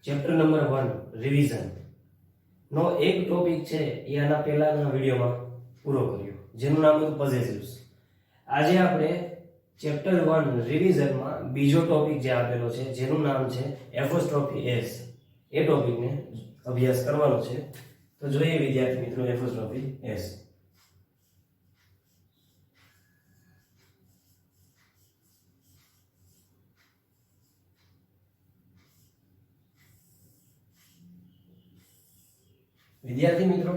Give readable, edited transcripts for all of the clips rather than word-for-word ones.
Chapter number 1 revision નો એક topic છે એ આના પહેલાના વિડિયોમાં પૂરો કર્યો, જેનું નામ હતું પોઝેસિવ્સ. આજે આપણે ચેપ્ટર 1 રિવિઝનમાં બીજો ટોપિક જે આપેલો છે જેનું નામ છે એપોસ્ટ્રોફી એસ, એ ટોપિકને અભ્યાસ કરવાનો છે. તો જોઈએ વિદ્યાર્થી મિત્રો એપોસ્ટ્રોફી એસ. વિદ્યાર્થી મિત્રો,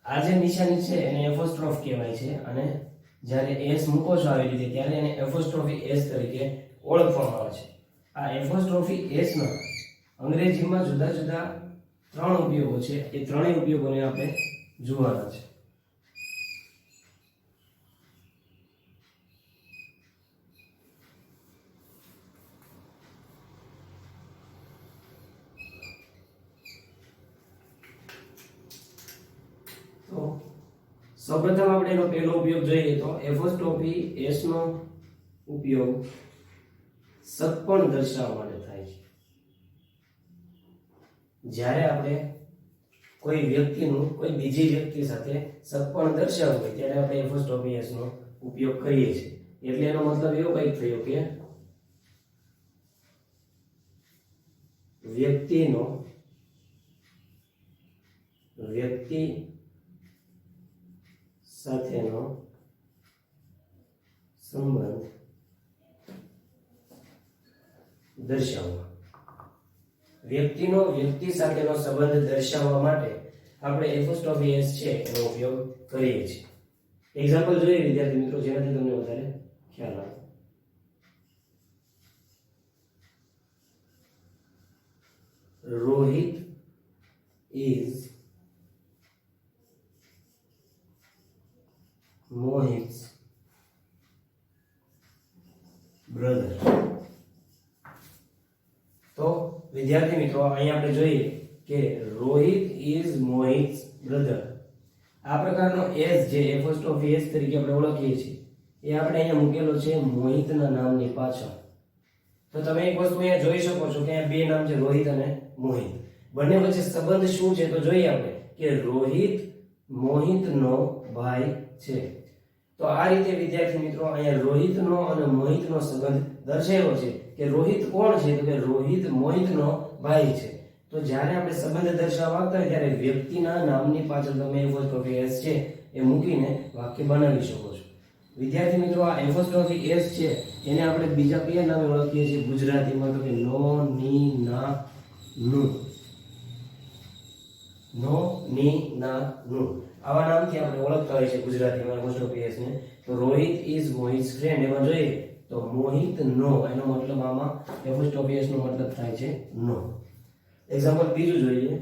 આ જે નિશાની છે એને એપોસ્ટ્રોફ કહેવાય છે અને જ્યારે એસ મૂકો છો આવી રીતે ત્યારે એને એપોસ્ટ્રોફી એસ તરીકે ઓળખવામાં આવે છે. આ એપોસ્ટ્રોફી એસ ના અંગ્રેજીમાં જુદા જુદા 3 ઉપયોગો છે. એ ત્રણેય ઉપયોગોને આપણે જોવાના છે. તો સૌપ્રથમ આપણે એનો પહેલો ઉપયોગ જોઈએ તો એપોસ્ટ્રોફી એસ નો ઉપયોગ સગપણ દર્શાવવા માટે થાય છે. જ્યારે આપણે કોઈ વ્યક્તિનું કોઈ બીજી વ્યક્તિ સાથે સગપણ દર્શાવવું હોય ત્યારે આપણે એપોસ્ટ્રોફી એસ નો ઉપયોગ કરીએ છીએ. એટલે એનો મતલબ એવો કંઈક થયો કે વ્યક્તિ સાથેનો સંબંધ દર્શાવવા. વ્યક્તિનો વ્યક્તિ સાથેનો સંબંધ દર્શાવવા માટે આપણે એપોસ્ટ્રોફી એસ છે એનો ઉપયોગ કરીએ છીએ. એક્ઝામ્પલ જોઈએ વિદ્યાર્થી મિત્રો, જેનાથી તમને વધારે ખ્યાલ આવે. Rohit is Mohit's brother. તો વિદ્યાર્થી મિત્રો, અહીં આપણે જોઈએ કે રોહિત is Mohit's brother. આ પ્રકારનો એસ જે એપોસ્ટ્રોફી એસ તરીકે આપણે ઓળખીએ છીએ એ આપણે અહીંયા મૂકેલો છે મોહિતના નામની પાછળ. તો તમે એક વસ્તુ અહીંયા જોઈ શકો છો કે અહીંયા બે નામ છે, રોહિત અને મોહિત. બંને વચ્ચે સંબંધ શું છે તો જોઈએ આપણે કે રોહિત મોહિતનો ભાઈ છે. તો આ રીતે વિદ્યાર્થી મિત્રો અહીંયા રોહિતનો અને મોહિતનો સંબંધ દર્શાવ્યો છે કે રોહિત કોણ છે તો કે રોહિત મોહિતનો ભાઈ છે. તો જ્યારે આપણે સંબંધ દર્શાવવા માંગતા હોય ત્યારે વ્યક્તિના નામની પાછળ તમે એપોસ્ટ્રોફી એસ છે એ મૂકીને વાક્ય બનાવી શકો છો. વિદ્યાર્થી મિત્રો, આ એપોસ્ટ્રોફી એસ છે એને આપણે બીજા કયા નામે ઓળખીએ છીએ ગુજરાતીમાં તો કે નો, ની, ના, નું. નો, ની, ના, નું આવા નામથી આપણે ઓળખતા હોય છે ગુજરાતીમાં એપોસ્ટ્રોફી એસ ને. તો રોહિત ઇઝ મોહિત's ફ્રેન્ડ એમાં જોઈએ તો મોહિત નો એનો મતલબ આમાં એપોસ્ટ્રોફી એસ નો મતલબ થાય છે નો. એક્ઝામ્પલ બીજું જોઈએ.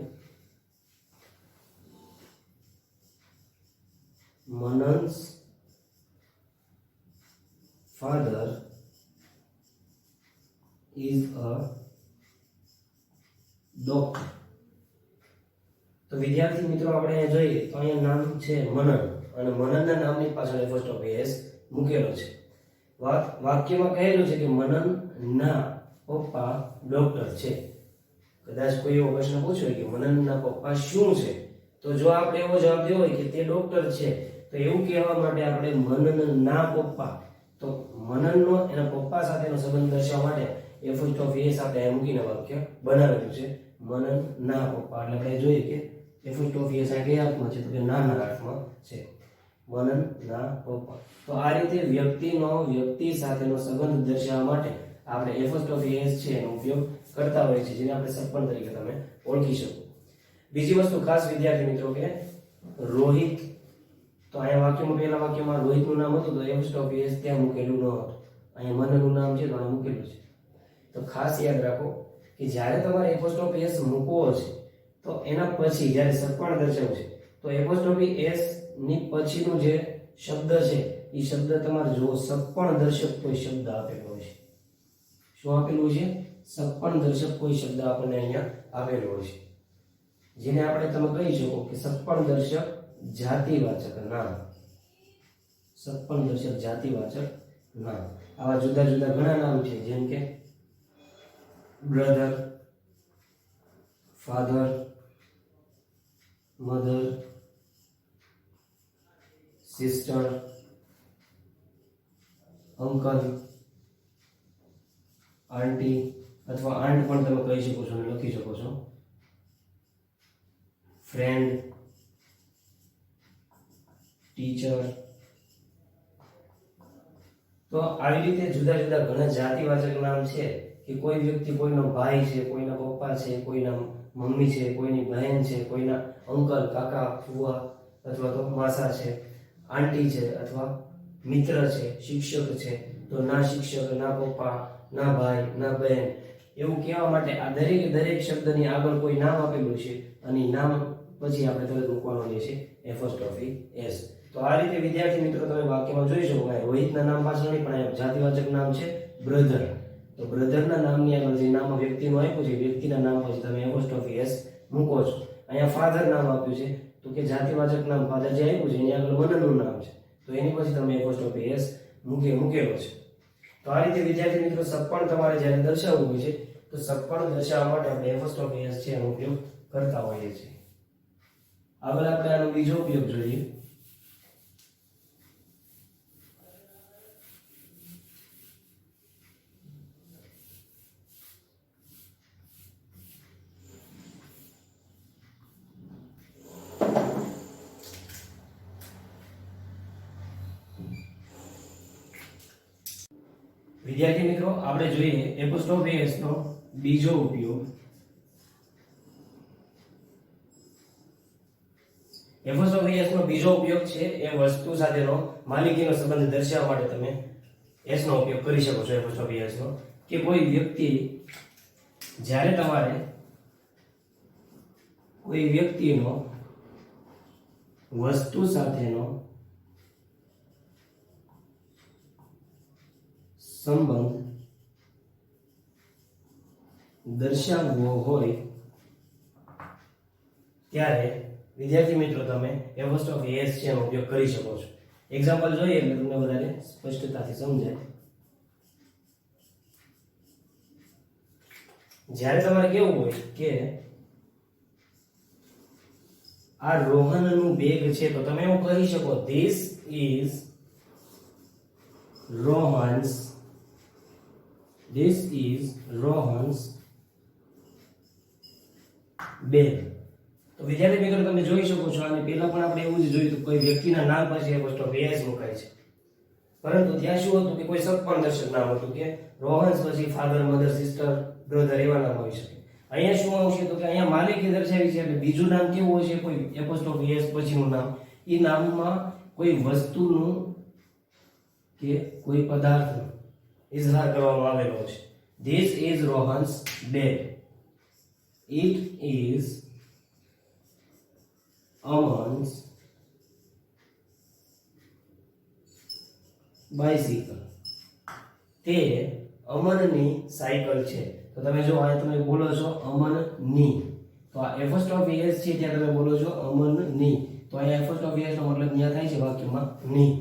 મનન's father is a doctor. તો વિદ્યાર્થી મિત્રો, આપણે અહીંયા જોઈએ તો અહીંયા નામ છે મનન અને મનનના નામની પાછળ એપોસ્ટ્રોફી એસ મૂકેલો છે. વાક્યમાં કહેલું છે કે મનનના પપ્પા ડોક્ટર છે. કદાચ કોઈ એવો પ્રશ્ન પૂછ્યો કે મનનના પપ્પા શું છે, તો જો આપણે એવો જવાબ દેવો હોય કે તે ડોક્ટર છે તો એવું કહેવા માટે આપણે મનનના પપ્પા, તો મનનનો એના પપ્પા સાથેનો સંબંધ દર્શાવવા માટે એપોસ્ટ્રોફી એસ આપણે મૂકીને વાક્ય બનાવેલું છે મનનના પપ્પા. એટલે આપણે જોઈએ કે એપોસ્ટ્રોફી એસ આ કયા અર્થમાં છે તો કે નાના અર્થમાં છે, મનનના પપ્પા. તો આ રીતે વ્યક્તિનો વ્યક્તિ સાથેનો સંબંધ દર્શાવવા માટે આપણે એપોસ્ટ્રોફી એસ છે એનો ઉપયોગ કરતા હોય છે, જેને આપણે સગપણ તરીકે તમે ઓળખી શકો. બીજી વસ્તુ ખાસ વિદ્યાર્થી મિત્રો કે રોહિત, તો અહીંયા વાક્યમાં પહેલા વાક્યમાં રોહિતનું નામ હતું તો એપોસ્ટ્રોફી એસ ત્યાં મૂકેલું ન હતું. અહીંયા મનનનું નામ છે તો અહીં મૂકેલું છે. તો ખાસ યાદ રાખો કે જ્યારે તમારે એપોસ્ટ્રોફી એસ મૂકવો છે તો એના પછી જ્યારે સગપણ દર્શાવવું છે તો એપોસ્ટ્રોફી એસ ની પછીનું જે શબ્દ છે એ શબ્દ તમારે જો સગપણ દર્શક કોઈ શબ્દ આપેલો છે. શું આપેલું છે? સગપણ દર્શક કોઈ શબ્દ આપણને અહીંયા આપેલો છે, જેને આપણે તમે કહી શકો કે સગપણ દર્શક જાતિવાચક નામ. સગપણ દર્શક જાતિવાચક નામ. આવા જુદા જુદા ઘણા નામ છે, જેમ કે brother, father, mother, sister, uncle, aunty અથવા આંટ પણ તમે કહી શકો છો અને લખી શકો છો, ફ્રેન્ડ, ટીચર. તો આવી રીતે જુદા જુદા ઘણા જાતિવાચક નામ છે કે કોઈ વ્યક્તિ કોઈનો ભાઈ છે, કોઈના પપ્પા છે, કોઈના મમ્મી છે, કોઈની બહેન છે, કોઈના અંકલ, કાકા, ફુવા અથવા તો માસા છે, આંટી છે અથવા મિત્ર છે, શિક્ષક છે. તો ના શિક્ષક, ના પપ્પા, ના ભાઈ, ના બહેન એવું કહેવા માટે આ દરેક શબ્દની આગળ કોઈ નામ આપેલું છે અને નામ પછી આપણે તરત મૂકવાનું રહે છે એપોસ્ટ્રોફી એસ. તો આ રીતે વિદ્યાર્થી મિત્રો તમે વાક્યમાં જોઈ શકો કે રોહિતના નામ પાછળ નહીં પણ જાતિવાચક નામ છે બ્રધર. તો બ્રધરના નામની આગળ જે નામ વ્યક્તિનું આપ્યું છે વ્યક્તિના નામ પછી તમે એપોસ્ટ્રોફી એસ મૂકો છો. અહીંયા ફાધર નામ આપ્યું છે તો કે જાતિવાચક નામ ફાધર જે આપ્યું છે એની આગળ મનનું નામ છે તો એની પછી તમે એપોસ્ટ્રોફી એસ મૂકેલો છે. તો આ રીતે વિદ્યાર્થી મિત્રો સગપણ તમારે જ્યારે દર્શાવવું હોય છે તો સગપણ દર્શાવવા માટે આપણે એપોસ્ટ્રોફી એસ છે એનો ઉપયોગ કરતા હોઈએ છીએ. આગળ આપણે આનો બીજો ઉપયોગ જોઈએ. વિદ્યાર્થી મિત્રો આપણે જોઈએ એપોસ્ટ્રોફી એસ નો બીજો ઉપયોગ. એપોસ્ટ્રોફી એસ નો બીજો ઉપયોગ છે એ વસ્તુ સાથેનો માલિકીનો સંબંધ દર્શાવવા માટે તમે એસ નો ઉપયોગ કરી શકો છો. એપોસ્ટ્રોફી એસ નો કે કોઈ વ્યક્તિ જ્યારે તમારે કોઈ વ્યક્તિનો વસ્તુ સાથેનો સંબંધ દર્શાવવો હોય ત્યારે વિદ્યાર્થી મિત્રો તમે એપોસ્ટ્રોફી એસ છે એનો ઉપયોગ કરી શકો છો. એક્ઝામ્પલ જોઈએ એટલે તમને વધારે સ્પષ્ટતાથી સમજાય. જ્યારે તમારે કેવું હોય કે આ રોહનનું બેગ છે તો તમે એવું કહી શકો ધીસ ઇઝ રોહન્સ બેગ. તો વિદ્યાર્થી મિત્રો તમે જોઈ શકો છો અને પહેલા પણ આપણે એવું જ જોયું તો કોઈ વ્યક્તિના નામ પછી એપોસ્ટ્રોફી એસ મુકાય છે પરંતુ ત્યાં શું હતું કે કોઈ સગપણ દર્શક નામ હતું કે રોહન્સ પછી ફાધર, મધર, સિસ્ટર, બ્રધર એવા નામ હોઈ શકે. અહીંયા શું આવશે તો કે અહીંયા માલિકી દર્શાવી છે એટલે બીજું નામ કેવું હોય છે કોઈ એપોસ્ટ્રોફી એસ પછીનું નામ એ નામમાં કોઈ વસ્તુનું કે કોઈ પદાર્થનો ઇઝહાર કરવામાં આવેલો છે. This is Rohan's bag. It is Aman's bicycle. તે અમનની સાયકલ છે. તો તમે જો અહીંયા તમે બોલો છો અમનની તો આ એપોસ્ટ્રોફી એસ છે ત્યાં તમે બોલો છો અમનની તો અહીંયા એપોસ્ટ્રોફી એસ નો મતલબ ત્યાં થાય છે વાક્યમાં ની.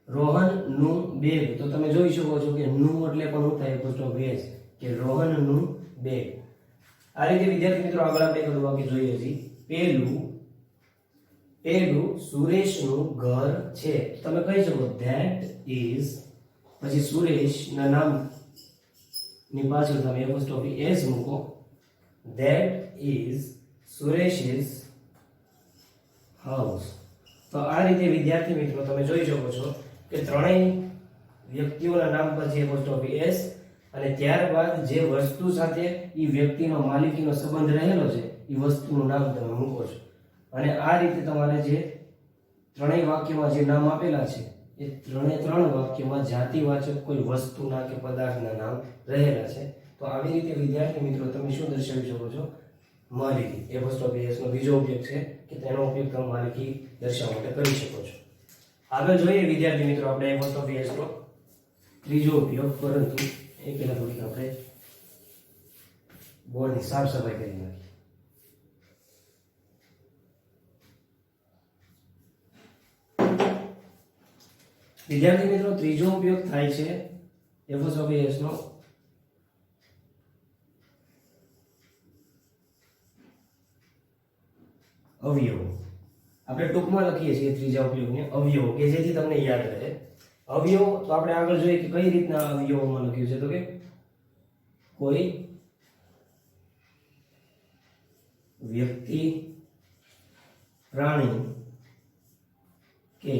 રોહન નું બેગ તો તમે જોઈ શકો છો કે નું એટલે પણ શું થાય એપોસ્ટ્રોફી એસ કે રોહન નું બેગ. આ રીતે વિદ્યાર્થી મિત્રો આગળ આપણે એક વાક્ય જોઈએ છીએ. પેલું સુરેશનું ઘર છે. તમે કહી શકો ધેટ ઇઝ પછી સુરેશ ના નામ ની પાછળ તમે એપોસ્ટ્રોફી એસ મૂકો. ધેટ ઇઝ સુરેશ's હાઉસ. તો આ રીતે વિદ્યાર્થી મિત્રો તમે જોઈ શકો છો કે ત્રણેય વ્યક્તિઓના નામ પછી એપોસ્ટ્રોફી એસ અને ત્યારબાદ જે વસ્તુ સાથે એ વ્યક્તિનો માલિકીનો સંબંધ રહેલો છે એ વસ્તુનું નામ તમે મૂકો છો. અને આ રીતે તમારે જે ત્રણેય વાક્યમાં જે નામ આપેલા છે એ ત્રણ વાક્યમાં જાતિવાચક કોઈ વસ્તુના કે પદાર્થના નામ રહેલા છે. તો આવી રીતે વિદ્યાર્થી મિત્રો તમે શું દર્શાવી શકો છો માલિકી. એપોસ્ટ્રોફી એસ નો બીજો ઉપયોગ છે કે તેનો ઉપયોગ તમે માલિકી દર્શાવવા માટે કરી શકો છો. આગળ જોઈએ વિદ્યાર્થી મિત્રો આપણે એપોસ્ટ્રોફી એસ નો ત્રીજો ઉપયોગ પરંતુ એ પહેલા થોડીક આપણે બોર્ડની સાફ સફાઈ કરી નાખીએ. વિદ્યાર્થી મિત્રો ત્રીજો ઉપયોગ થાય છે એપોસ્ટ્રોફી એસ નો અવયવો. આપણે ટૂંકમાં લખીએ છીએ ત્રીજા ઉપયોગને અવયવો, કે જેથી તમને યાદ રહે. અવયવો તો આપણે આગળ જોઈએ કે કઈ રીતના અવયવોમાં લખ્યું છે. તો કે કોઈ વ્યક્તિ, પ્રાણી કે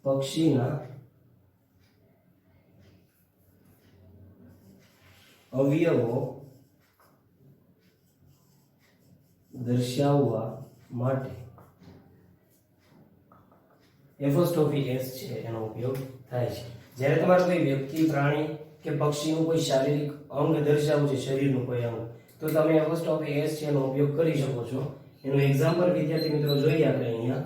પક્ષીના અવયવો દર્શાવવા માટે એપોસ્ટ્રોફી એસ છે એનો ઉપયોગ થાય છે. જ્યારે તમારે કોઈ વ્યક્તિ, પ્રાણી કે પક્ષીનું કોઈ શારીરિક અંગ દર્શાવવું છે, શરીરનું કોઈ અંગ, તો તમે એપોસ્ટ્રોફી એસ છે એનો ઉપયોગ કરી શકો છો. એનું એક્ઝામ્પલ વિદ્યાર્થી મિત્રો જોઈએ આપણે અહીંયા.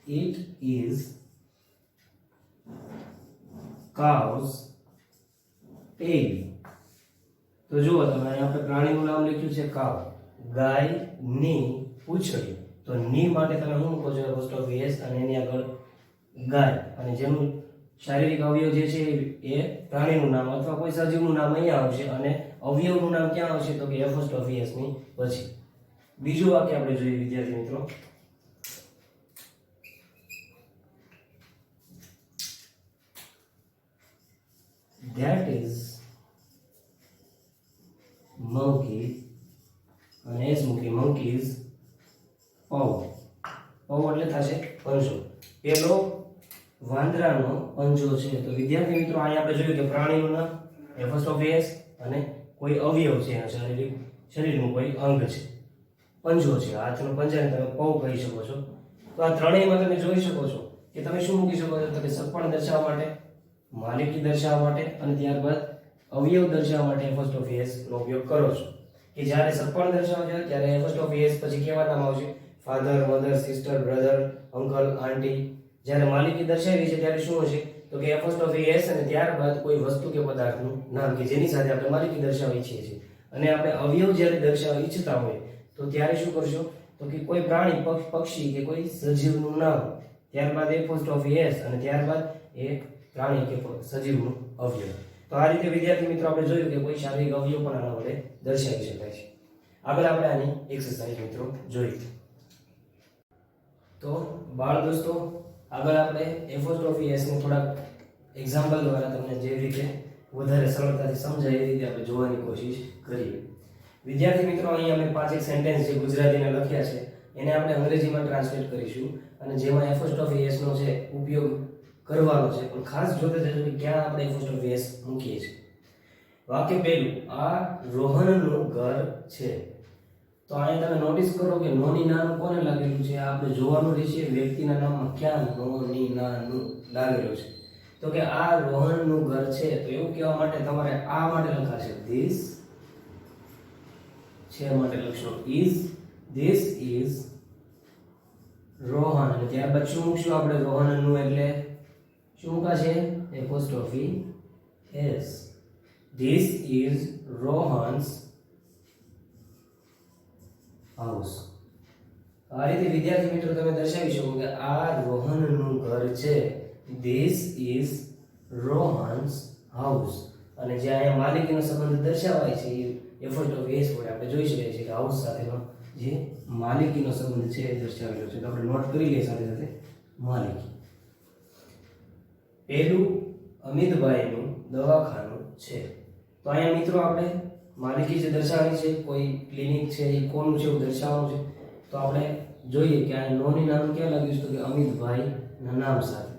It is cow's tail. તો જુઓ તમે અહીંયા આપણે પ્રાણીનું નામ લખ્યું છે કાવ, ગાયની પૂંછડી. તો ની માટે તમે શું મૂકો છો? એપોસ્ટ્રોફી એસ, અને એની આગળ ગાય, અને જેનું શારીરિક અવયવ જે છે એ પ્રાણીનું નામ અથવા કોઈ સજીવનું નામ અહીંયા આવશે, અને અવયવનું નામ ક્યાં આવશે? તો કે એપોસ્ટ્રોફી એસ ની પછી. બીજું વાક્ય આપણે જોઈએ વિદ્યાર્થી મિત્રો. That is monkey, અને એસ મૂકી monkeys paw. paw એટલે થશે પંજો. પેલો વાંદરાનો પંજો છે. તો વિદ્યાર્થી મિત્રો અહીંયા આપણે જોયું કે પ્રાણીનું નામ એપોસ્ટ્રોફી એસ, અને કોઈ અવયવ છે, શરીરનું કોઈ અંગ છે, પંજો છે, હાથનો પંજાને તમે paw કહી શકો છો. તો આ ત્રણેયમાં તમે જોઈ શકો છો કે તમે શું મૂકી શકો છો? તો કે સગપણ દર્શાવવા માટે, માલિકી દર્શાવવા માટે, અને ત્યારબાદ અવયવ દર્શાવવા માટે એપોસ્ટ્રોફી એસ નો ઉપયોગ કરો છો. કે જ્યારે સગપણ દર્શાવો છો ત્યારે એપોસ્ટ્રોફી એસ પછી કેવા નામ આવશે? Father, mother, sister, brother, uncle, aunty. જ્યારે માલિકી દર્શાવી છે ત્યારે શું હશે? તો કે એપોસ્ટ્રોફી એસ, અને ત્યારબાદ કોઈ વસ્તુ કે પદાર્થનું નામ કે જેની સાથે આપણે માલિકી દર્શાવવા ઈચ્છીએ છીએ. અને આપણે અવયવ જ્યારે દર્શાવવા ઈચ્છતા હોય તો ત્યારે શું કરશો? તો કે કોઈ પ્રાણી, પક્ષી કે કોઈ સજીવનું નામ, ત્યારબાદ એપોસ્ટ્રોફી એસ, અને ત્યારબાદ એ પ્રાણી કે સજીવનું અવયવ. તો આ રીતે વિદ્યાર્થી મિત્રો આપણે જોયું કે કોઈ શારીરિક અવયવ પણ આના વડે દર્શાવી શકાય છે. આગળ આપણે આની એક્સરસાઇઝ મિત્રો જોઈ. તો બાળ દોસ્તો, આગળ આપણે એપોસ્ટ્રોફી એસ ને થોડાક એક્ઝામ્પલ દ્વારા તમને જે રીતે વધારે સરળતાથી સમજાય એ રીતે આપણે જોવાની કોશિશ કરીએ. વિદ્યાર્થી મિત્રો, અહીં અમે 5 સેન્ટેન્સ જે ગુજરાતીના લખ્યા છે એને આપણે અંગ્રેજીમાં ટ્રાન્સલેટ કરીશું, અને જેમાં એપોસ્ટ્રોફી એસ નો છે ઉપયોગ કરવાનો છે. પણ ખાસ જોતા જજો કે ક્યાં આપણે એપોસ્ટ્રોફી એસ મૂકીએ છીએ. વાક્ય પહેલું, આ રોહનનું ઘર છે. તો અહીંયા તમે નોટિસ કરો કે નોની નાનું કોને લાગેલું છે? આપણે જોવાનું રહેશે વ્યક્તિના નામમાં ક્યાં નોની નાનું લાગેલું છે. તો કે આ રોહનનું ઘર છે. તો એવું કહેવા માટે તમારે આ માટે લખાશે ધીસ, છે માટે લખશો ઇઝ, ધીસ ઇઝ રોહન, અને ત્યારબાદ શું મૂકશું આપણે? રોહનનું એટલે શું મૂકાશે? Apostrophe S. This is Rohan's house. આ રીતે વિદ્યાર્થી મિત્રો તમે દર્શાવી શકો કે આ રોહનનું ઘર છે. This is Rohan's house. અને જે અહીંયા માલિકીનો સંબંધ દર્શાવાય છે એ એપોસ્ટ્રોફી એસ વડે આપણે જોઈ શકીએ છીએ કે હાઉસ સાથેનો જે માલિકીનો સંબંધ છે એ દર્શાવેલો છે. તો આપણે નોટ કરી લઈએ સાથે સાથે માલિકી. પહેલું, અમિતભાઈનું દવાખાનું છે. તો અહીંયા મિત્રો આપણે માલિકી જે દર્શાવવાની છે, કોઈ ક્લિનિક છે, એ કોનું છે એવું દર્શાવવાનું છે. તો આપણે જોઈએ કે આ નોની નામ ક્યાં લાગ્યું છે? તો કે અમિતભાઈના નામ સાથે.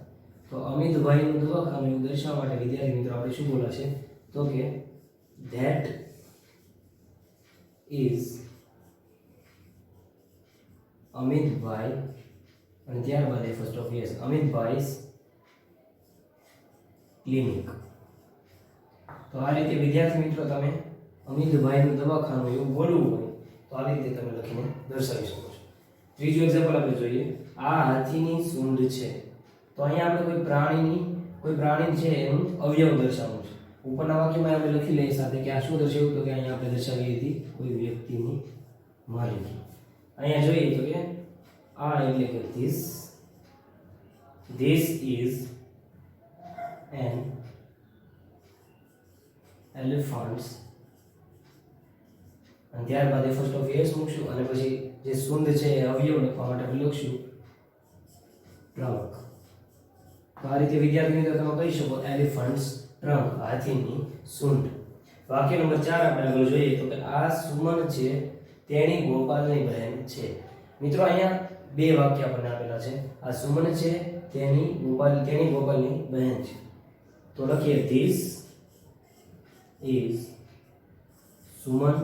તો અમિતભાઈનું દવાખાનું એવું દર્શાવવા માટે વિદ્યાર્થી મિત્રો આપણે શું બોલાશે? તો કે ધેટ ઇઝ અમિતભાઈ, અને ત્યારબાદ એપોસ્ટ્રોફી એસ, અમિતભાઈસ ક્લિનિક. તો આ રીતે વિદ્યાર્થી મિત્રો તમે અમિતભાઈનું દવાખાનું એવું બોલવું હોય તો આ રીતે તમે લખીને દર્શાવી શકો છો. ત્રીજું એક્ઝામ્પલ આપણે જોઈએ. આ હાથીની સૂંઢ છે. તો અહીંયા આપણે કોઈ પ્રાણી છે એનું અવયવ દર્શાવવું છે. ઉપરના વાક્યમાં આપણે લખી લઈએ સાથે કે આ શું દર્શાવ્યું? તો કે અહીંયા આપણે દર્શાવી હતી કોઈ વ્યક્તિની માલિકી. અહીંયા જોઈએ તો કે આ એટલે કે this is an એલિફન્ટ્સ, અને ત્યારબાદ એ ફર્સ્ટ ઓફ એસ મૂકશું અને પછી જે સુંદ છે એ અવયવ લખવા માટે આપણે લખશું ટ્રંક. તો આ રીતે વિદ્યાર્થી મિત્રો તમે કહી શકો એલિફન્ટ્સ ટ્રંક, હાથીની સૂંઢ. વાક્ય નંબર 4 આપણે આગળ જોઈએ તો કે આ સુમન છે તેણી ગોપાલની બહેન છે. મિત્રો અહીંયા બે વાક્ય આપણને આપેલા છે. આ સુમન છે તેણી ગોપાલની બહેન છે. તો લખીએ ધીસ ઇઝ સુમન.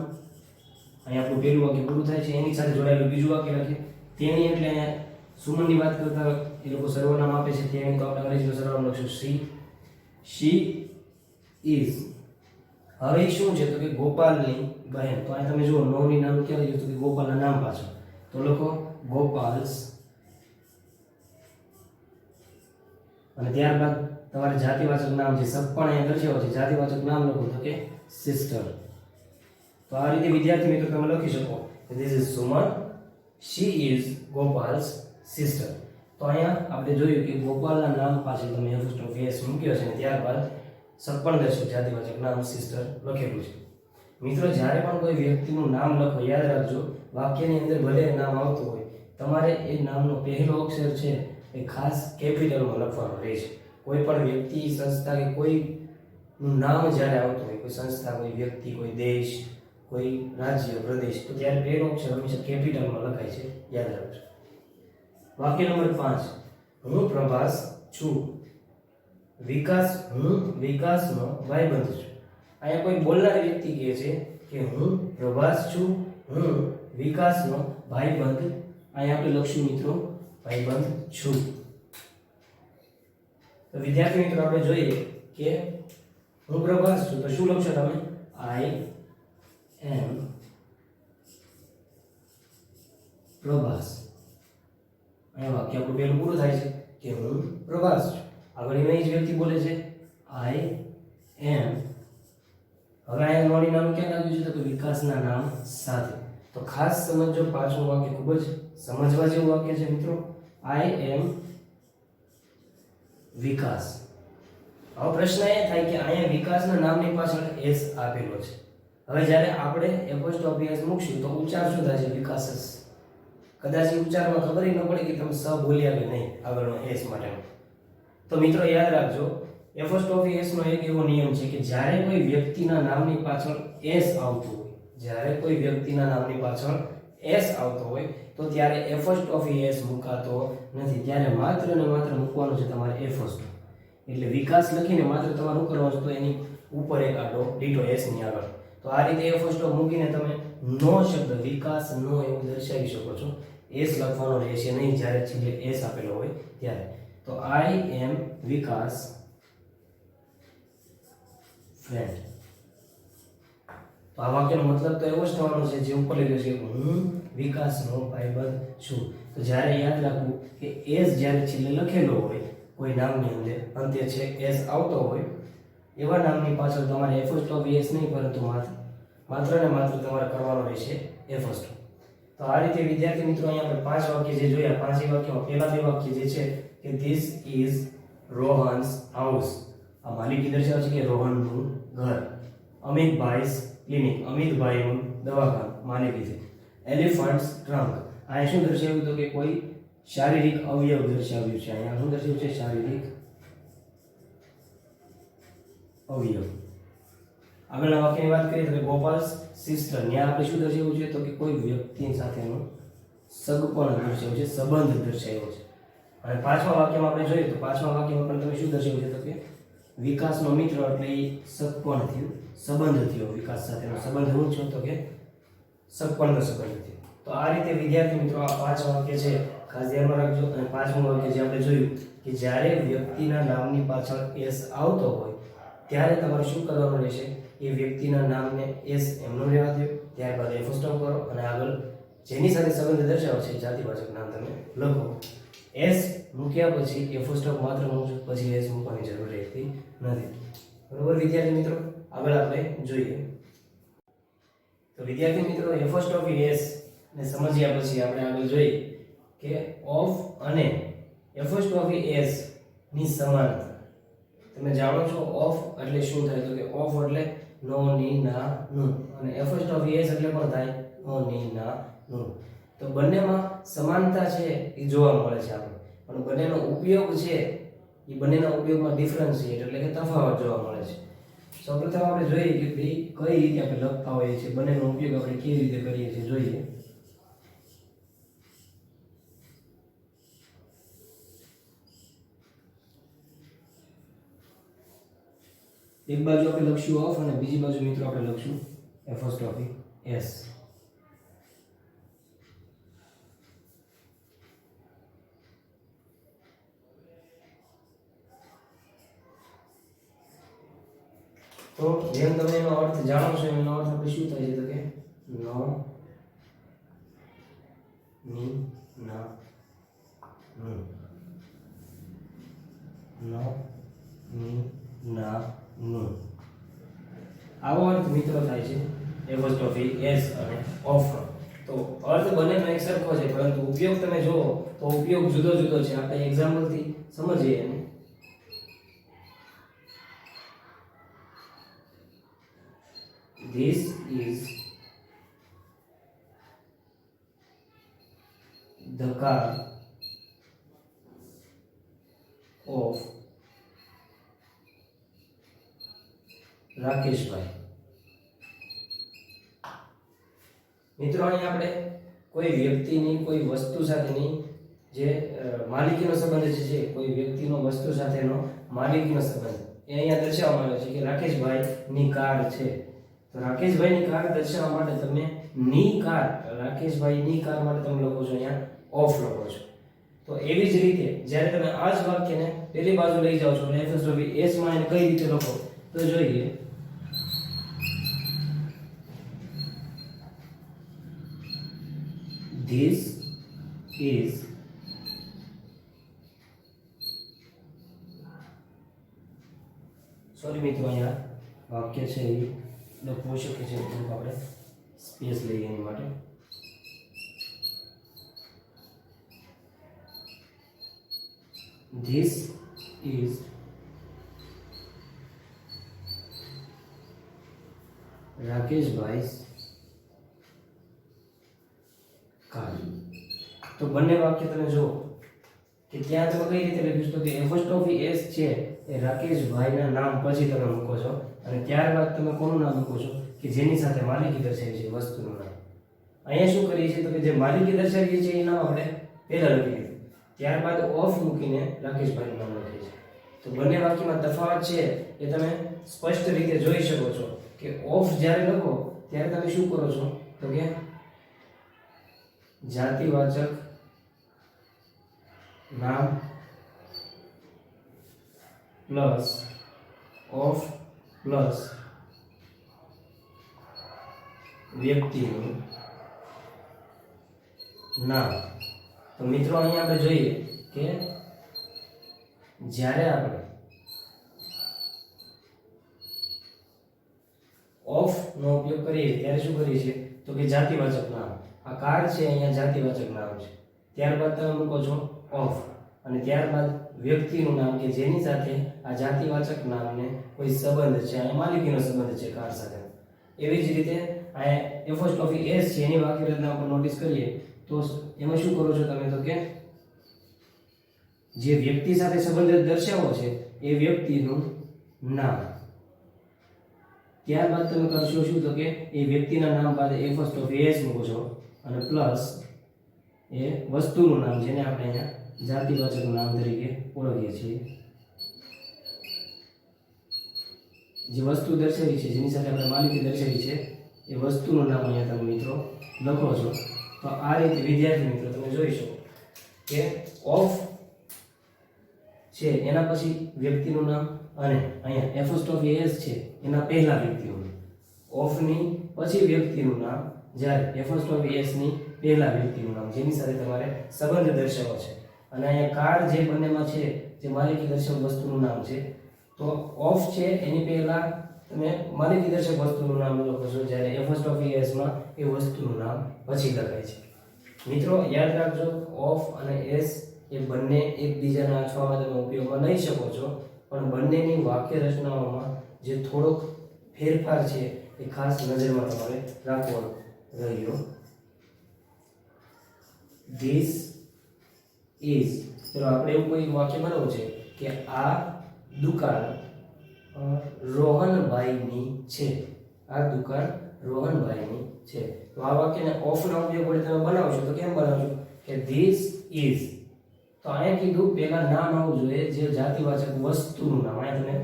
અહીંયા આપણું પહેલું વાક્ય પૂરું થાય છે. એની સાથે જોડાયેલું બીજું વાક્ય લખીએ તેણી, એટલે અહીંયા સુમનની વાત કરતા એ લોકો સર્વનામ આપે છે તેણી, તો આપણે અંગ્રેજીમાં સર્વનામ લખશું શી ઇઝ. હવે શું છે તો કે ગોપાલની બહેન. તો અહીં તમે જુઓ નોની નામ ક્યાં લીધું તો કે ગોપાલના નામ પાછળ, તો લખો ગોપાલ્સ, અને ત્યારબાદ તમારે જાતિવાચક નામ જે સપણ અહીંયા દર્શાવ્યો છે જાતિવાચક નામ લખો તો કે સિસ્ટર. તો આ રીતે વિદ્યાર્થી મિત્રો તમે લખી શકો this is Suman, she is Gopal's sister. તો અહીંયા આપણે જોયું કે ગોપાલના નામ પાછળ તમે ફર્સ્ટ ઓફ એસ મૂક્યો છે અને ત્યારબાદ સપણ દર્શક જાતિવાચક નામ સિસ્ટર લખેલું છે. મિત્રો જ્યારે પણ કોઈ વ્યક્તિનું નામ લખો યાદ રાખજો વાક્યની અંદર ભલે નામ આવતું હોય તમારે એ નામનો પહેલો અક્ષર છે એ ખાસ કેપિટલમાં લખવાનો રહેશે. કોઈ પણ વ્યક્તિ, સંસ્થા કે કોઈનું નામ જ્યારે આવતું હોય, કોઈ સંસ્થા, કોઈ વ્યક્તિ, કોઈ દેશ, કોઈ રાજ્ય, પ્રદેશ, તો ત્યારે પહેલો અક્ષર હંમેશા કેપિટલમાં લખાય છે, યાદ રાખજો. વાક્ય નંબર 5 હું પ્રભાસ છું. હું વિકાસનો ભાઈબંધ છું. અહીંયા કોઈ બોલનાર વ્યક્તિ કહે છે કે હું પ્રભાસ છું, હું વિકાસનો ભાઈબંધ. અહીંયા આપણે લખશું મિત્રો ભાઈબંધ છું. તો વિદ્યાર્થી મિત્રો આપણે જોઈએ કે હું પ્રભાસ છું તો શું લખશો તમે? આઈ એમ પ્રભાસ. અહીંયા વાક્ય આપણું પહેલું પૂરું થાય છે કે હું પ્રભાસ છું. આગળ એની જ વ્યક્તિ બોલે છે આઈ એમ. હવે અહીંયા નોની નામ ક્યાં લાગ્યું છે તો કે વિકાસના નામ સાથે. તો ખાસ સમજો, પાછું વાક્ય ખૂબ જ સમજવા જેવું વાક્ય છે મિત્રો. આઈ એમ વિકાસ. હવે પ્રશ્ન એ થાય કે અહીંયા વિકાસના નામની પાછળ એસ આપેલો છે. હવે જ્યારે આપણે એપોસ્ટ્રોફી મૂકશું તો ઉચ્ચાર શું થાય છે? વિકાસ. કદાચ ઉચ્ચારમાં ખબર ન પડે કે તમે સ બોલ્યા કે નહીં આગળનો એસ માટેનો. તો મિત્રો યાદ રાખજો એપોસ્ટ્રોફી એસ નો એક એવો નિયમ છે કે જ્યારે કોઈ વ્યક્તિના નામની પાછળ એસ આવતું હોય, જ્યારે કોઈ વ્યક્તિના નામની પાછળ એસ આવતો હોય તો ત્યારે એપોસ્ટ્રોફી એસ મુકાતો નથી. ત્યારે માત્ર ને માત્ર મૂકવાનું છે તમારે એપોસ્ટ્રોફ. એટલે વિકાસ લખીને માત્ર તમારે શું કરવાનું છે તો એની ઉપર એક આડો ડીટો એસ ની આગળ. તો આ રીતે એપોસ્ટ્રોફ મૂકીને તમે નો શબ્દ વિકાસ નો એવું દર્શાવી શકો છો. એસ લખવાનો રહેશે નહીં જ્યારે છેલ્લે એસ આપેલો હોય ત્યારે. તો આઈ એમ વિકાસ ફ્રેન્ડ. તો આ વાક્યનો મતલબ તો એવો જ થવાનો છે જે ઉપર લખ્યું છે હું વિકાસનો ભાઈબંધ છું. તો જ્યારે યાદ રાખવું કે એસ જ્યારે છેલ્લે લખેલો હોય કોઈ નામની અંદર અંતે છે એસ આવતો હોય એવા નામની પાછળ તમારે એપોસ્ટ્રોફી એસ નહીં પરંતુ માત્ર ને માત્ર તમારે કરવાનો રહેશે એપોસ્ટ્રોફ. તો આ રીતે વિદ્યાર્થી મિત્રો અહીંયા આપણે 5 વાક્ય જે જોયા, 5 વાક્યમાં પહેલા 2 વાક્ય જે છે કે ધીસ ઇઝ રોહન્સ હાઉસ. આ માલિકી દર્શાવે છે કે રોહનનું ઘર. અમિતભાઈસ ક્લિનિક, અમિતભાઈનું દવાખાનું માલિકી છે. એલિફન્ટ્સ ટ્રંક, અહીંયા શું દર્શાવ્યું તો કે કોઈ શારીરિક અવયવ દર્શાવ્યું છે. અહીંયા શું દર્શાવ્યું છે? શારીરિક અવયવ. આગળના વાક્યની વાત કરીએ તો ગોપાલ્સ સિસ્ટર, ત્યાં આપણે શું દર્શાવ્યું છે તો કે કોઈ વ્યક્તિ સાથેનું સગપણ દર્શાવ્યું છે, સંબંધ દર્શાવ્યો છે. અને 5મા વાક્યમાં આપણે જોઈએ તો 5મા વાક્યમાં પણ તમે શું દર્શાવ્યું છે તો કે વિકાસનો મિત્ર એટલે એ સગપણ થયું, સંબંધ થયો વિકાસ સાથેનો સંબંધ. શું છે તો કે સગપણનો સંબંધ થયો. તો આ રીતે વિદ્યાર્થી મિત્રો આ 5 વાક્ય છે ખાસ ધ્યાનમાં રાખજો. અને 5મું વાક્ય જે આપણે જોયું કે જ્યારે વ્યક્તિના નામની પાછળ એસ આવતો હોય ત્યારે તમારે શું કરવાનું રહેશે? એ વ્યક્તિના નામને એસ એમનો રહેવા દો, ત્યારબાદ એપોસ્ટ્રોફ કરો અને આગળ જેની સાથે સંબંધ દર્શાવે છે જાતિવાચક નામ તમે લખો. એસ મૂક્યા પછી એપોસ્ટ્રોફ માત્ર મૂકજો, પછી એસ મૂકવાની જરૂર રહેતી નથી. બરોબર વિદ્યાર્થી મિત્રો, આગળ આપણે જોઈએ. તો વિદ્યાર્થી મિત્રો એપોસ્ટ્રોફી એસ ને સમજ્યા પછી આપણે આગળ જોઈએ કે ઓફ અને એપોસ્ટ્રોફી એસ ની સમાનતા. તમે જાણો છો ઓફ એટલે શું થાય તો કે ઓફ એટલે નો ની ના નું, અને એપોસ્ટ્રોફી એસ એટલે પણ થાય નો ની ના નું. તો બંનેમાં સમાનતા છે એ જોવા મળે છે આપણે, પણ બંનેનો ઉપયોગ છે એ બંનેના ઉપયોગમાં ડિફરન્શિએટ એટલે કે તફાવત જોવા મળે છે. સૌપ્રથમ આપણે જોઈએ કે ભાઈ કઈ રીતે આપણે લખતા હોઈએ છીએ, બંનેનો ઉપયોગ આપણે કેવી રીતે કરીએ છીએ જોઈએ. એક બાજુ આપણે લખશું ઓફ અને બીજી બાજુ મિત્રો આપણે લખશું એપોસ્ટ્રોફી એસ. તો જેમ તમે એનો અર્થ જાણો છો એનો અર્થ આપણે શું થાય છે તો કે નો ની ના નું, નો ની ના નું, આવો અર્થ મિત્રો થાય છે એપોસ્ટ્રોફી એસ અને ઓફ. તો અર્થ બંનેનો એક સરખો છે, પરંતુ ઉપયોગ તમે જુઓ તો ઉપયોગ જુદો જુદો છે. આપણે એક્ઝામ્પલથી સમજીએ એને. This is the car of રાકેશભાઈ. મિત્રો અહીં આપણે કોઈ વ્યક્તિની કોઈ વસ્તુ સાથેની જે માલિકીનો સંબંધ છે, કોઈ વ્યક્તિનો વસ્તુ સાથેનો માલિકીનો સંબંધ એ અહીંયા દર્શાવવામાં આવ્યો છે કે રાકેશભાઈની કાર છે. તો રાકેશભાઈની કાર દર્શાવવા માટે તમે ની કાર, રાકેશભાઈની કાર માટે તમે લખો છો અહીંયા ઓફ લખો છો. તો એવી જ રીતે જ્યારે તમે આ જ વાક્યને પેલી બાજુ લઈ જાઓ છો અને એપોસ્ટ્રોફી એસ માં એને કઈ રીતે લખો તો જોઈએ. This is સોરી મિત્રો અહીંયા વાક્ય છે એ લખવું શકે છે, થોડુંક આપણે સ્પેસ લઈએ એની માટે. This is રાકેશભાઈ's કાર. તો બંને વાક્ય તમે જુઓ કે ત્યાં તમે કઈ રીતે લખ્યું તો કે એપોસ્ટ્રોફી એસ છે એ રાકેશભાઈના નામ પછી તમે મૂકો છો, અને ત્યારબાદ તમે કોનું નામ મૂકો છો કે જેની સાથે માલિકી દર્શાવી છે વસ્તુનું નામ. અહીંયા શું કરીએ છીએ તો કે જે માલિકી દર્શાવીએ છીએ એ નામ આપણે પહેલા લખી દીધું, ત્યારબાદ ઓફ મૂકીને રાકેશભાઈનું નામ લખીએ છીએ. તો બંને વાક્યમાં તફાવત છે એ તમે સ્પષ્ટ રીતે જોઈ શકો છો કે ઓફ જ્યારે લખો ત્યારે તમે શું કરો છો તો કે જાતિવાચક નામ પ્લસ ઓફ પ્લસ વ્યક્તિનું નામ. તો મિત્રો અહીંયા આપણે જોઈએ કે જ્યારે આપણે ઓફ નો ઉપયોગ કરીએ ત્યારે શું કરીએ છીએ તો કે જાતિવાચક નામ. આ કાર છે અહીંયા જાતિવાચક નામ છે, ત્યારબાદ તમે મૂકો છો ઓફ, અને ત્યારબાદ વ્યક્તિનું નામ કે જેની સાથે આ જાતિવાચક નામને કોઈ સંબંધ છે, આ માલિકીનો સંબંધ છે કાર સાથે. એવી જ રીતે આ એપોસ્ટ્રોફી એસ છે એની વાક્ય રચના આપણે નોટિસ કરીએ તો એમાં શું કરો છો તમે તો કે જે વ્યક્તિ સાથે સંબંધ દર્શાવો છે એ વ્યક્તિનું નામ, ત્યારબાદ તમે કરશો શું તો કે એ વ્યક્તિના નામ બાદ એપોસ્ટ્રોફી એસ મૂકો છો અને પ્લસ એ વસ્તુનું નામ જેને આપણે અહીંયા જાતિવાચક નામ તરીકે ઓળખીએ છીએ. જે વસ્તુ દર્શાવી છે જેની સાથે આપણે માલિકી દર્શાવી છે એ વસ્તુનું નામ અહીંયા તમે મિત્રો લખો છો. તો આ રીતે વિદ્યાર્થી મિત્રો તમે જોઈ શકો કે ઓફ છે એના પછી વ્યક્તિનું નામ અને અહીંયા એપોસ્ટ્રોફી એસ છે એના પહેલા વ્યક્તિનું નામ, ઓફની પછી વ્યક્તિનું નામ, જ્યારે એપોસ્ટ્રોફી એસ ની પહેલા વ્યક્તિનું નામ જેની સાથે તમારે સંબંધ દર્શાવવો છે. અને અહીંયા કાર જે બંનેમાં છે જે માલિકી દર્શક વસ્તુનું નામ છે, તો ઓફ છે એની પહેલા તમે માલિકી દર્શક વસ્તુનું નામ લખો છો, જ્યારે એપોસ્ટ્રોફી એસ માં એ વસ્તુનું નામ પછી લખાય છે. મિત્રો યાદ રાખજો ઓફ અને એસ એ બંને એકબીજાના અથવામાં તમે ઉપયોગમાં લઈ શકો છો, પણ બંનેની વાક્ય રચનાઓમાં જે થોડોક ફેરફાર છે એ ખાસ નજરમાં તમારે રાખવાનો રહ્યો. ધીસ ઇઝ, ચલો આપણે એવું કોઈ વાક્ય બનાવવું છે કે આ દુકાન રોહનભાઈની છે. આ દુકાન રોહનભાઈની છે. તો આ વાક્યને ઓફ ના ઉપયોગ વડે તમે બનાવશો તો કેમ બનાવશો કે ધીસ ઇઝ. તો અહીંયા કીધું પહેલા નામ આવવું જોઈએ જે જાતિવાચક વસ્તુનું નામ. અહીંયા તમે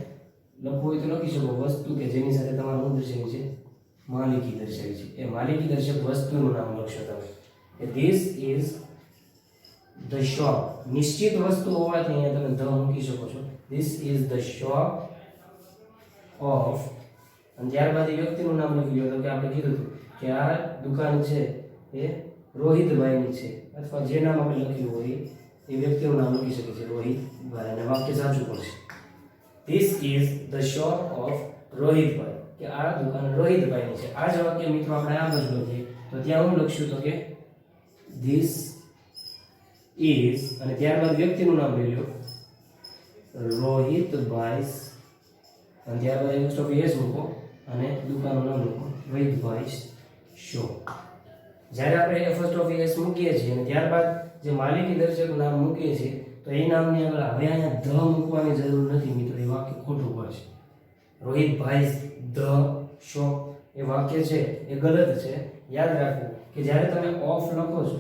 લખવું હોય તો લખી શકો વસ્તુ કે જેની સાથે તમારું શું દર્શાવ્યું છે, માલિકી દર્શાવી છે. એ માલિકી દર્શક વસ્તુનું નામ લખશો તમે કે ધીસ ઇઝ ધ શોપ. નિશ્ચિત વસ્તુ હોવાથી અહીંયા તમે ધ મૂકી શકો છો. This is the shop of, અને ત્યારબાદ એ વ્યક્તિનું નામ લખી લો. તો કે આપણે કીધું હતું કે આ દુકાન છે એ રોહિતભાઈની છે, અથવા જે નામ આપણે લખ્યું હોય એ વ્યક્તિનું નામ લખી શકીએ છીએ રોહિતભાઈ, અને વાક્ય સાચું પડશે. This is the shop of Rohitbhai, કે આ દુકાન રોહિતભાઈની છે. આ જ વાક્ય મિત્રો આપણે આ બાજુ લખીએ તો ત્યાં હું લખશું તો કે ધીસ ઇઝ, અને ત્યારબાદ વ્યક્તિનું નામ લઈ લો રોહિતભાઈ, અને ત્યારબાદ એનો સ્ટોપ એસ મૂકો અને દુકાનનું નામ મૂકો રોહિતભાઈ શોપ. જ્યારે આપણે ફર્સ્ટ ઓફ એસ મૂકીએ છીએ અને ત્યારબાદ જે માલિકી દર્શક નામ મૂકીએ છીએ તો એ નામની આગળ હવે અહીંયા ધ મૂકવાની જરૂર નથી મિત્રો, એ વાક્ય ખોટું પડશે. રોહિતભાઈ ધ શોપ એ વાક્ય છે એ ગલત છે. યાદ રાખવું કે જ્યારે તમે ઓફ લખો છો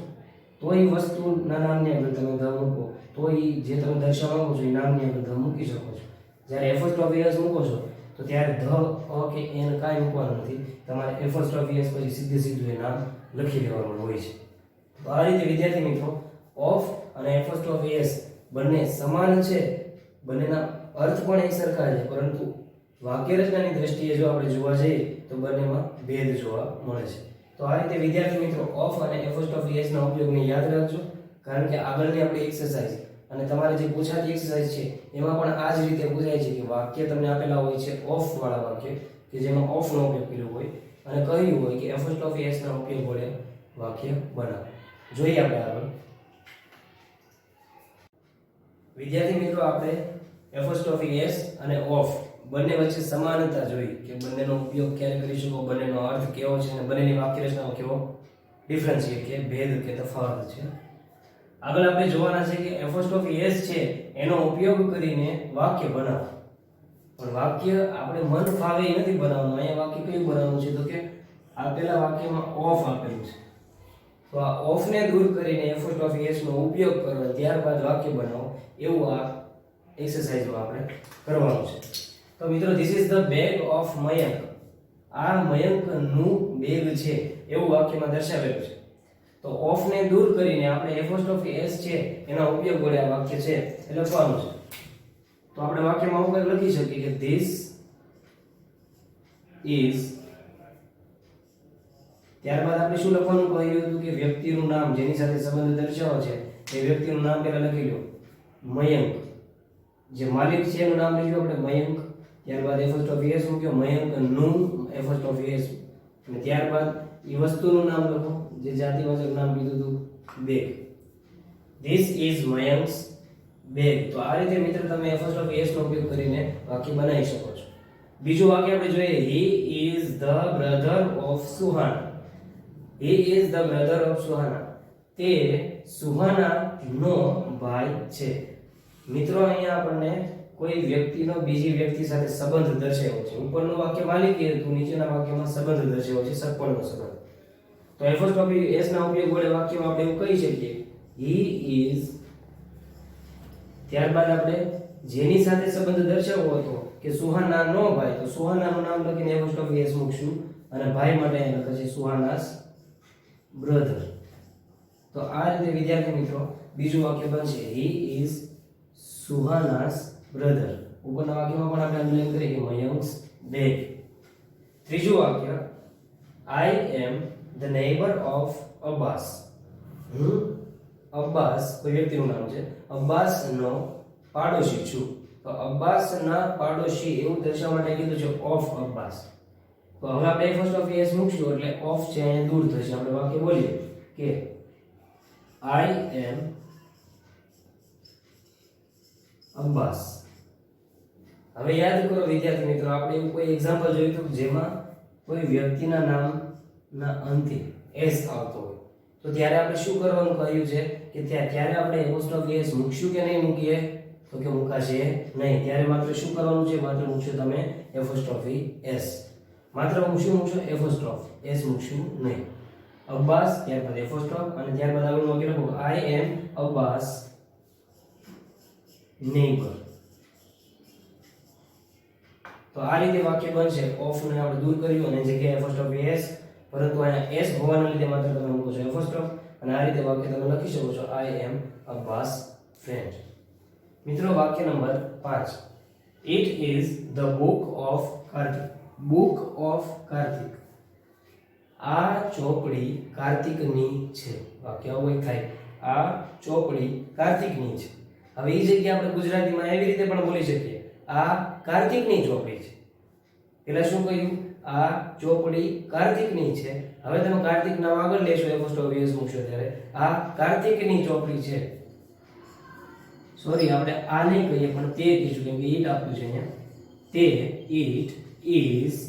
તો એ વસ્તુના નામની આગળ તમે ધ મૂકો તો એ જે તમે દર્શાવવા માંગો છો એ નામની આગળ ધ મૂકી શકો છો. જ્યારે ફર્સ્ટ ઓફ એસ મૂકો છો તો ત્યારે ધ અ કે એન કાંઈ મૂકવાનું નથી. તમારે ફર્સ્ટ ઓફ એસ પછી સીધું એ નામ લખી દેવાનું હોય છે. તો આ રીતે વિદ્યાર્થી મિત્રો ઓફ અને ફર્સ્ટ ઓફ એસ બંને સમાન છે, બંનેના અર્થ પણ એક સરખા છે, પરંતુ વાક્ય રચનાની દ્રષ્ટિએ જો આપણે જોવા જઈએ તો બંનેમાં ભેદ જોવા મળે છે. તો આ રીતે વિદ્યાર્થી મિત્રો ઓફ અને ફર્સ્ટ ઓફ એસ ના ઉપયોગને યાદ રાખજો, કારણ કે આગળની આપણી એક્સરસાઇઝ અને તમારે જે પૂછાતી એક્સરસાઇઝ છે એમાં પણ આ જ રીતે પૂછાય છે કે વાક્ય તમને આપેલા હોય છે ઓફ વાળા વાક્ય કે જેમાં ઓફ નો ઉપયોગ કર્યો હોય અને કહ્યું હોય કે ફર્સ્ટ ઓફ એસ ના ઉપયોગ વડે વાક્ય બનાવો. જોઈએ આપણે આગળ. વિદ્યાર્થી મિત્રો આપણે ફર્સ્ટ ઓફ એસ અને ઓફ બંને વચ્ચે સમાનતા જોઈ કે બંનેનો ઉપયોગ ક્યારે કરી શકો, બંનેનો અર્થ કેવો છે અને બંનેની વાક્ય રચનામાં કેવો ડિફરન્સ છે કે ભેદ કે તફાવત છે. આગળ આપણે જોવાના છે કે ફર્સ્ટ ઓફ એસ છે એનો ઉપયોગ કરીને વાક્ય બનાવો. પણ વાક્ય આપણે મન ફાવે એ નથી બનાવવાનું. અહીંયા વાક્ય કયું બનાવવાનું છે તો કે આપેલા વાક્યમાં ઓફ આપેલું છે, તો આ ઓફ ને દૂર કરીને ફર્સ્ટ ઓફ એસ નો ઉપયોગ કરો ત્યારબાદ વાક્ય બનાવો, એવું આ એક્સરસાઇઝમાં આપણે કરવાનું છે. તો મિત્રો this is the bag of Mayank. આ મયંકનું બેગ છે એવું વાક્યમાં દર્શાવેલું છે. તો ઓફ ને દૂર કરીને આપણે ફર્સ્ટ ઓફ એસ છે એના ઉપયોગ વડે આ વાક્ય છે એ લખવાનું છે. તો આપણે વાક્યમાં ઉપર લખી શકીએ કે ધીસ ઇઝ, ત્યારબાદ આપણે શું લખવાનું કહ્યું હતું કે વ્યક્તિનું નામ જેની સાથે સંબંધ દર્શાવો છે એ વ્યક્તિનું નામ પહેલા લખી લો મયંક. જે માલિક છે એનું નામ લખ્યું આપણે મયંક, ત્યારબાદ ફર્સ્ટ ઓફ એસ મૂક્યો મયંક નું ફર્સ્ટ ઓફ એસ, અને ત્યારબાદ એ વસ્તુનું નામ લખો જે જાતિવાચક નામ કીધું હતું bag. This is Mayank's bag. તો આ રીતે મિત્ર તમે ફર્સ્ટ ઓફ એસ નો ઉપયોગ કરીને વાક્ય બનાવી શકો છો. બીજું વાક્ય આપણે જોઈએ he is the brother of Suhana. He is the brother of Suhana. તે સુહાના નો ભાઈ છે. મિત્રો અહીંયા આપણને કોઈ વ્યક્તિનો બીજી વ્યક્તિ સાથે સંબંધ દર્શાવ્યો છે. ઉપરનું વાક્ય માલિકી હતું, નીચેના વાક્યમાં સંબંધ દર્શાવ્યો છે, સગપણનો સંબંધ. તો ફર્સ્ટ ઓફ એસ ના ઉપયોગ વડે વાક્યમાં આપણે એવું કહી શકીએ હી ઇઝ, ત્યારબાદ આપણે જેની સાથે સંબંધ દર્શાવવો હતો કે સુહાના નો ભાઈ, તો સુહાનાનું નામ લખીને ફર્સ્ટ ઓફ એસ મૂકશું અને ભાઈ માટે અહીં લખે છે સુહાનાસ બ્રધર. તો આ રીતે વિદ્યાર્થી મિત્રો બીજું વાક્ય બનશે હી ઇઝ સુહાનાસ બ્રધર. ઉપરના વાક્યમાં પણ આપણે અંડરલાઈન કરીએ કે મયંક્સ બેગ. ત્રીજું વાક્ય I am the neighbour of Abbas. હું અબ્બાસ કોઈ વ્યક્તિનું નામ છે, અબ્બાસનો પાડોશી છું. તો અબ્બાસના પાડોશી એવું દર્શાવવા માટે કીધું છે ઓફ અબ્બાસ. તો હવે આપણે ફર્સ્ટ ઓફ એસ મૂકશું એટલે ઓફ છે અહીંયા દૂર થશે. આપણે વાક્ય બોલીએ કે આઈ એમ અબ્બાસ. હવે યાદ કરો વિદ્યાર્થી મિત્રો, આપણે એવું કોઈ એક્ઝામ્પલ જોયું હતું જેમાં કોઈ વ્યક્તિના નામના અંતે s આવતો હોય, તો ત્યારે આપણે શું કરવાનું કહ્યું છે કે ત્યારે આપણે એપોસ્ટ્રોફી s મૂકશું કે નહીં મૂકીએ? તો કે મૂકાશે નહીં. ત્યારે માત્ર શું કરવાનું છે? માત્ર મૂકશો તમે એપોસ્ટ્રોફી s. માત્ર શું મૂકશો? એપોસ્ટ્રોફ s મૂકશું નહીં. અબ્બાસ, ત્યારબાદ એપોસ્ટ્રોફ, અને ત્યારબાદ આગળ વાક્ય લખો આઈ એમ અબ્બાસ નેબર. તો આ રીતે વાક્ય બનશે. ઓફ ને આપણે દૂર કર્યું અને જગ્યાએ એપોસ્ટ્રોફી s, પરંતુ અહીંયા s હોવાના લીધે માત્ર તમે મૂકો છો એપોસ્ટ્રોફ, અને આ રીતે વાક્ય તમે લખી શકો છો આઈ એમ અબ્બાસ ફ્રેન્ડ. મિત્રો વાક્ય number 5, it is the book of Kartik. Book of Kartik, આ ચોપડી કાર્તિકની છે. વાક્ય આવું થાય, આ ચોપડી કાર્તિકની છે. હવે એ જગ્યાએ આપણે ગુજરાતીમાં એવી રીતે પણ બોલી શકીએ, આ કાર્તિકની ચોપડી છે. પેલા શું કહ્યું? આ ચોપડી કાર્તિકની છે. હવે તમે કાર્તિક નામ આગળ લેશો, એપોસ્ટ્રોફી s મૂકશો ત્યારે આ કાર્તિકની ચોપડી છે. સોરી, આપણે આ નહીં કહીએ પણ તે કહીશું, કેમ કે ઈટ આપ્યું છે અહીંયા. તે, ઇટ ઇઝ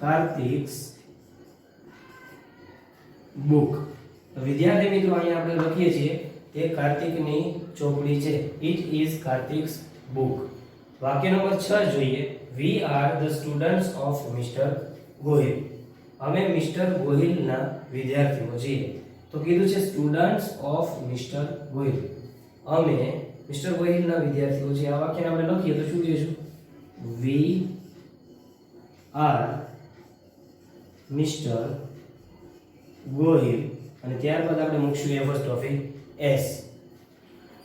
કાર્તિક્સ બુક. તો વિદ્યાર્થી મિત્રો અહીંયા આપણે લખીએ છીએ તે કાર્તિકની ચોપડી છે. It is Kartik's book. વાક્ય નંબર 6 જોઈએ. We are the students of mister Gohil. અમે મિસ્ટર ગોહિલના વિદ્યાર્થીઓ છીએ. તો કીધું છે સ્ટુડન્ટ્સ ઓફ મિસ્ટર ગોહિલ. અમે મિસ્ટર ગોહિલના વિદ્યાર્થીઓ છીએ. આ વાક્યને આપણે લખીએ તો શું કહીશું? વી આર મિસ્ટર ગોહિલ, અને ત્યારબાદ આપણે મૂકશું એપોસ્ટ્રોફી s.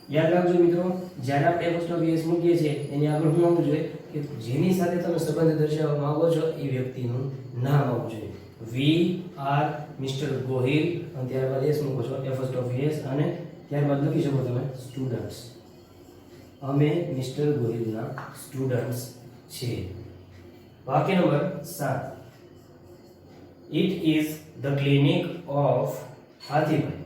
યાદ રાખજો મિત્રો, જ્યારે આપણે એપોસ્ટ્રોફી s મૂકીએ છીએ એની આગળ શું આવવું જોઈએ કે જેની સાથે તમે સંબંધ દર્શાવવા માંગો છો એ વ્યક્તિનું નામ આવવું જોઈએ. વી આર મિસ્ટર ગોહિલ, અને ત્યારબાદ s મૂકો છો એપોસ્ટ્રોફી s, અને ત્યારબાદ લખી શકો તમે સ્ટુડન્ટ્સ. અમે મિસ્ટર ગોહિલના સ્ટુડન્ટ્સ છીએ. વાક્ય નંબર 7, it is the clinic of Hathibhai.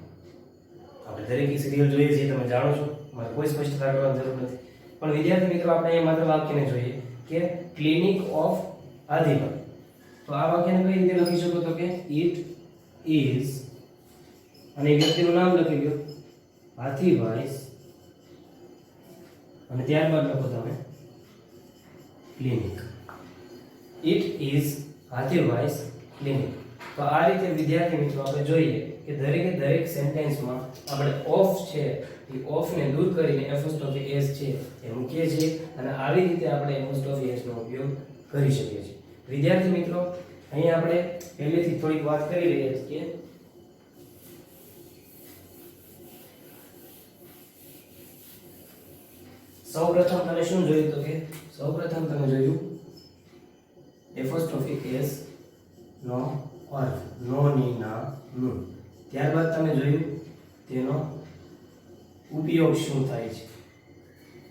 આપણે દરેક સિરિયલ જોઈએ છીએ, તમે જાણો છો, મારે કોઈ સ્પષ્ટતા કરવાની જરૂર નથી. પણ વિદ્યાર્થી મિત્રો, આપણે અહીંયા માત્ર વાક્યને જોઈએ કે ક્લિનિક ઓફ હાથીભાઈ. તો આ વાક્યને કઈ રીતે લખી શકો? તો કે ઇટ ઇઝ, અને વ્યક્તિનું નામ લખી લો હાથીભાઈ, અને ત્યારબાદ લખો તમે clinic. It is Hathibhai clinic. તો આ રીતે વિદ્યાર્થી મિત્રો આપણે જોઈએ કે દરેકે દરેક સેન્ટેન્સમાં આપણે ઓફ છે એ ઓફને દૂર કરીને એપોસ્ટ્રોફી s છે એ મૂકીએ છીએ, અને આવી રીતે આપણે એપોસ્ટ્રોફી s નો ઉપયોગ કરી શકીએ છીએ. વિદ્યાર્થી મિત્રો, અહીંયા આપણે પહેલેથી થોડીક વાત કરી રહ્યા છીએ. સૌપ્રથમ તમે શું જોયું? તો કે સૌપ્રથમ તમે જોયું એપોસ્ટ્રોફી s નો અર્થ, નો ની ના નું. ત્યારબાદ તમે જોયું તેનો ઉપયોગ શું થાય છે.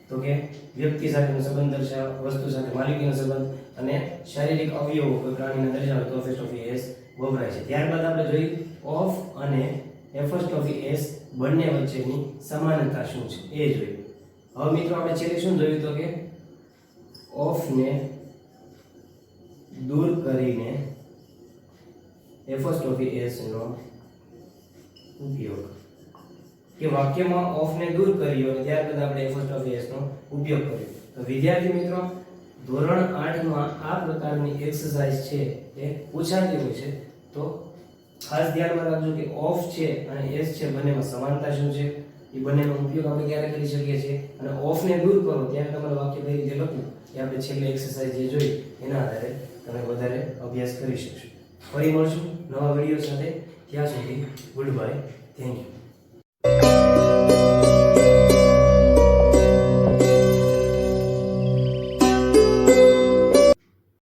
તો કે વ્યક્તિ સાથેનો સંબંધ દર્શાવે, વસ્તુ સાથે માલિકીનો સંબંધ, અને શારીરિક અવયવો કોઈ પ્રાણીને દર્શાવે તો એપોસ્ટ્રોફી s વપરાય છે. ત્યારબાદ આપણે જોયું ઓફ અને એપોસ્ટ્રોફી s બંને વચ્ચેની સમાનતા શું છે એ જોયું. હવે મિત્રો આપણે છેલ્લે શું જોયું? તો કે ઓફ ને દૂર કરીને એપોસ્ટ્રોફી s નો ઉપયોગ, કે વાક્યમાં ઓફ ને દૂર કર્યો અને ત્યારબાદ આપણે એપોસ્ટ્રોફી s નો ઉપયોગ કર્યો. તો વિદ્યાર્થી મિત્રો, ધોરણ 8 માં આ પ્રકારની એક્સરસાઇઝ છે એ પૂછાતી હોય છે. તો ખાસ ધ્યાનમાં રાખજો કે ઓફ છે અને s છે બંનેમાં સમાનતા શું છે, એ બંનેનો ઉપયોગ આપણે ક્યારે કરી શકીએ છીએ, અને ઓફ ને દૂર કરો ત્યારે તમારું વાક્ય કઈ રીતે લખવું એ આપણે છેલ્લે એક્સરસાઇઝ જે જોઈ એના આધારે તમે વધારે અભ્યાસ કરી શકશો. ફરી મળશું નવા વિડીયો સાથે. ત્યાં સુધી ગુડ બાય, થેન્ક યુ.